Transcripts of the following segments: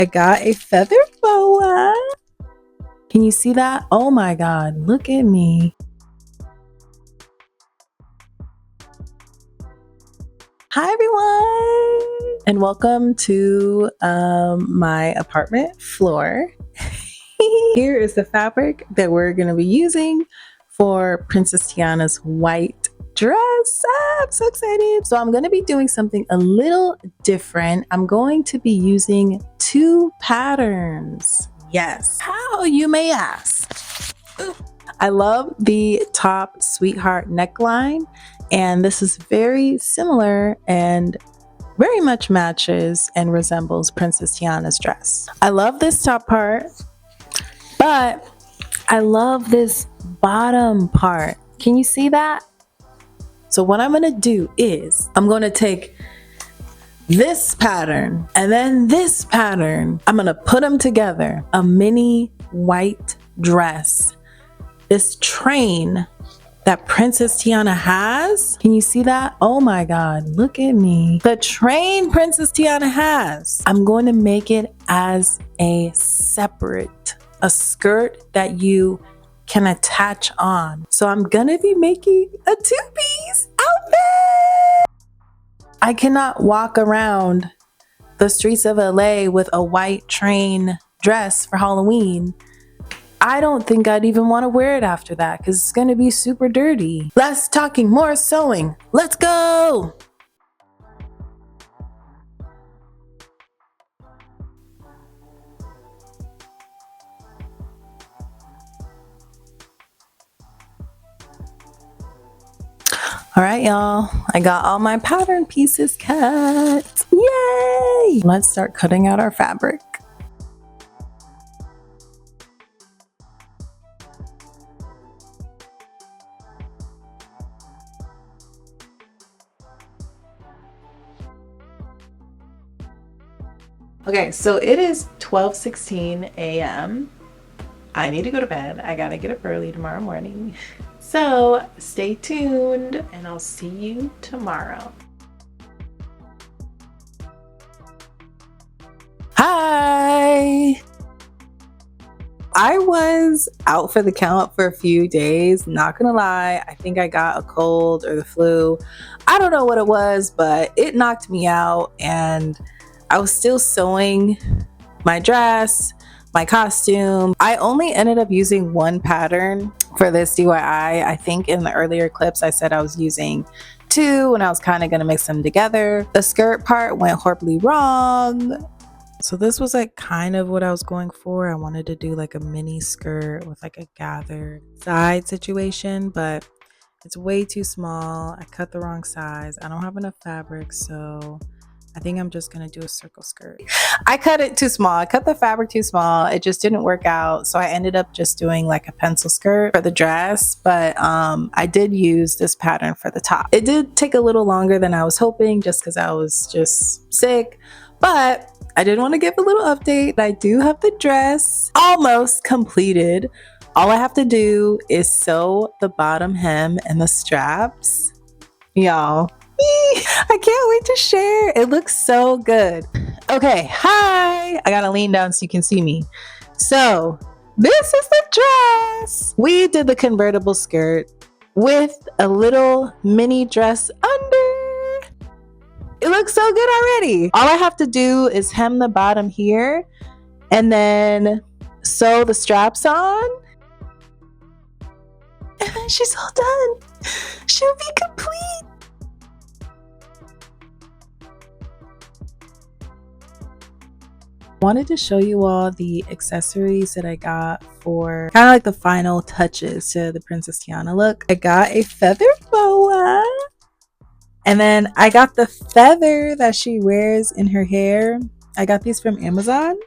I got a feather boa. Can you see that? Oh my God, look at me. Hi everyone, and welcome to my apartment floor. Here is the fabric that we're gonna be using for Princess Tiana's white dress. I'm so excited. So I'm gonna be doing something a little different. I'm going to be using two patterns. Yes. How, you may ask? I love the top sweetheart neckline, and this is very similar and very much matches and resembles Princess Tiana's dress. I love this top part, but I love this bottom part. Can you see that? So what I'm gonna do is I'm gonna take this pattern and then this pattern. I'm gonna put them together, a mini white dress. This train that Princess Tiana has. Can you see that? Oh my God, look at me. The train Princess Tiana has. I'm going to make it as a separate, a skirt that you can attach on. So I'm gonna be making a two-piece outfit. I cannot walk around the streets of LA with a white train dress for Halloween. I don't think I'd even want to wear it after that because it's going to be super dirty. Less talking, more sewing. Let's go! All right, y'all. I got all my pattern pieces cut. Yay! Let's start cutting out our fabric. Okay, so it is 12:16 a.m. I need to go to bed. I gotta get up early tomorrow morning. So stay tuned and I'll see you tomorrow. Hi! I was out for the count for a few days, not gonna lie. I think I got a cold or the flu. I don't know what it was, but it knocked me out and I was still sewing my dress, my costume. I only ended up using one pattern for this DIY. I think in the earlier clips I said I was using two and I was kind of gonna mix them together. The skirt part went horribly wrong. So this was like kind of what I was going for. I wanted to do like a mini skirt with like a gathered side situation, but it's way too small. I cut the wrong size. I don't have enough fabric, so I think I'm just gonna do a circle skirt. I cut it too small. I cut the fabric too small. It just didn't work out. So I ended up just doing like a pencil skirt for the dress. But I did use this pattern for the top. It did take a little longer than I was hoping just because I was just sick. But I did want to give a little update. I do have the dress almost completed. All I have to do is sew the bottom hem and the straps. Y'all, I can't wait to share. It looks so good. Okay, hi. I gotta lean down so you can see me. So this is the dress. We did the convertible skirt with a little mini dress under. It looks so good already. All I have to do is hem the bottom here and then sew the straps on. And then she's all done. She'll be complete. Wanted to show you all the accessories that I got for kind of like the final touches to the Princess Tiana look. I got a feather boa. And then I got the feather that she wears in her hair. I got these from Amazon.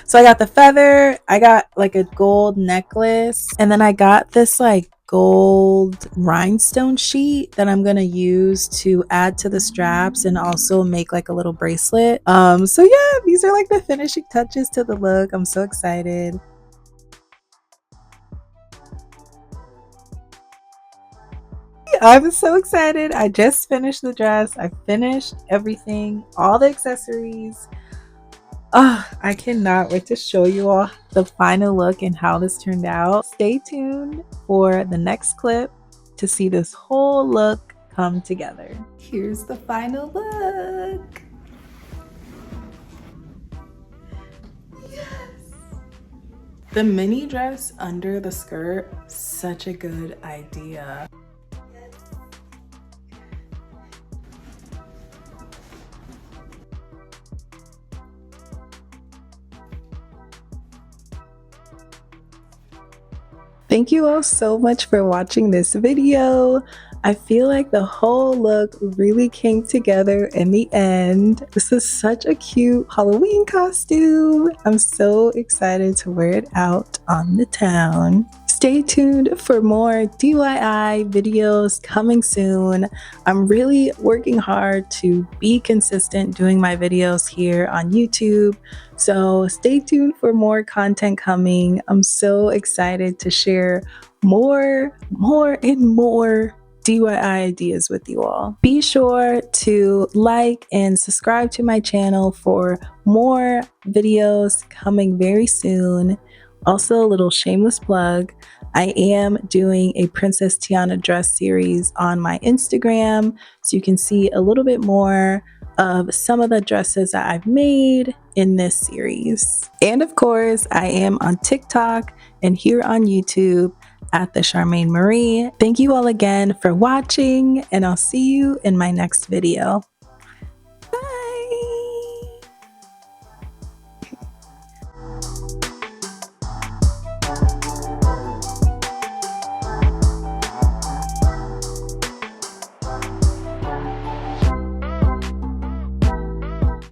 So I got the feather. I got like a gold necklace. And then I got this like gold rhinestone sheet that I'm gonna use to add to the straps and also make like a little bracelet. So yeah, these are like the finishing touches to the look. I'm so excited. I'm so excited. I just finished the dress. I finished everything, all the accessories. Oh, I cannot wait to show you all the final look and how this turned out. Stay tuned for the next clip to see this whole look come together. Here's the final look. The mini dress under the skirt, such a good idea. Thank you all so much for watching this video. I feel like the whole look really came together in the end. This is such a cute Halloween costume. I'm so excited to wear it out on the town. Stay tuned for more DIY videos coming soon. I'm really working hard to be consistent doing my videos here on YouTube. So stay tuned for more content coming. I'm so excited to share more and more DIY ideas with you all. Be sure to like and subscribe to my channel for more videos coming very soon. Also, a little shameless plug. I am doing a Princess Tiana dress series on my Instagram, so you can see a little bit more of some of the dresses that I've made in this series. And of course, I am on TikTok and here on YouTube at the Charmaine Marie. Thank you all again for watching, and I'll see you in my next video.